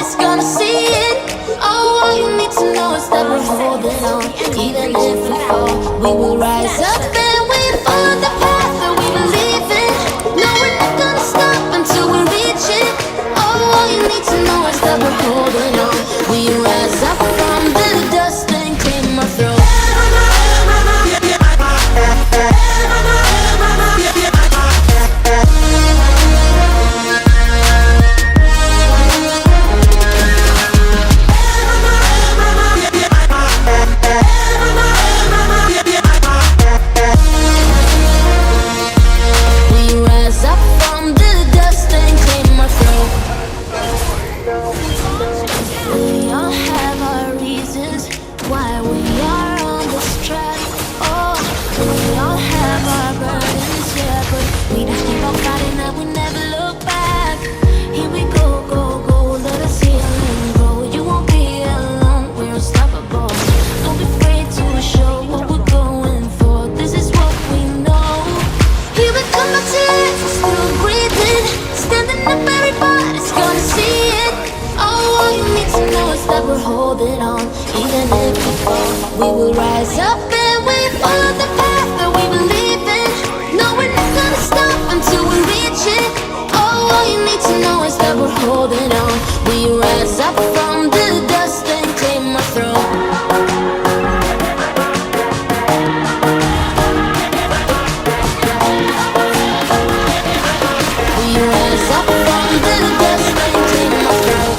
body's gonna see it. Oh, all you need to know is that we're holding on. Even if we fall, we will rise up and we follow the path that we believe in. No, we're not gonna stop until we reach it. Oh, all you need to know is that we're holding on. We rise up from the dust and claim our throne. We're holding on, even if we fall, we will rise up and we follow the path that we believe in. No, we're not gonna stop until we reach it. Oh, all you need to know is that we're holding on. We rise up from the dust and claim our throne. We rise up from the dust and claim our throne.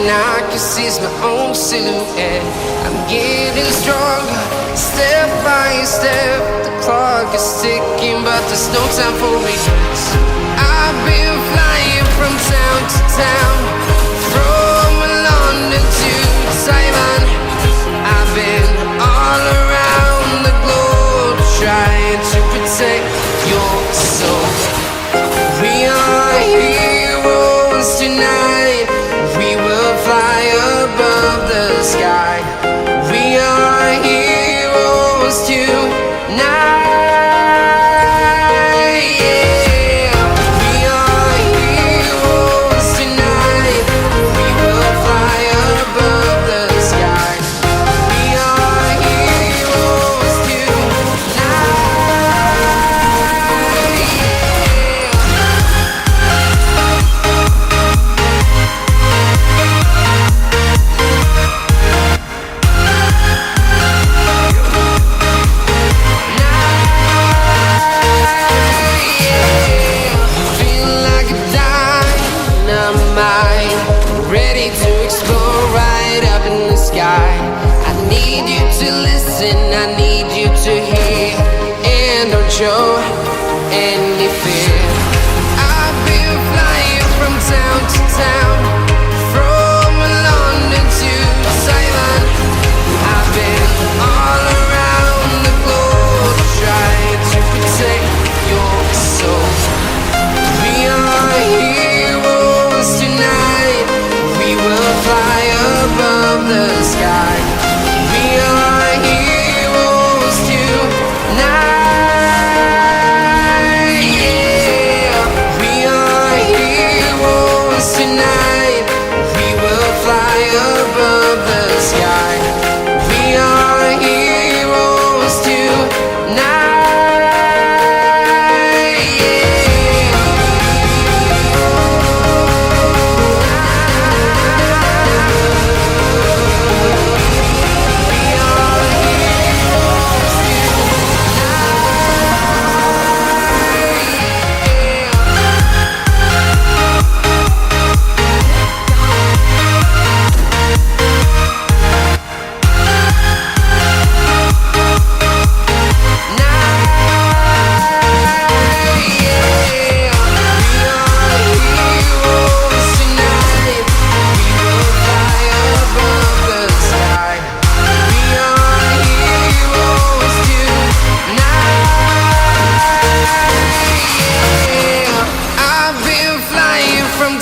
I can see my own silhouette. I'm getting stronger, step by step. The clock is ticking, but there's no time for regrets. I've been flying from town to town, from London to Taiwan. I've been all around the globe, trying to protect your soul. We are heroes tonight. We will fly above the sky. We are heroes tonight. Yeah. We are heroes tonight. We will fly above the sky. We are heroes ready to explore right up in the sky. I need you to listen, I need you to hear, and don't show any fear. I've been flying from town to town, from London to Taiwan. I've been all around the globe, trying to protect your soul. We are heroes tonight. We will fly above the sky. We are heroes tonight. Yeah. We are heroes tonight. We will fly above the sky. We are heroes tonight.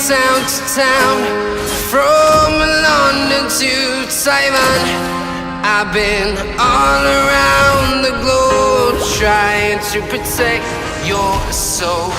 Town to town, from London to Taiwan. I've been all around the globe, trying to protect your soul.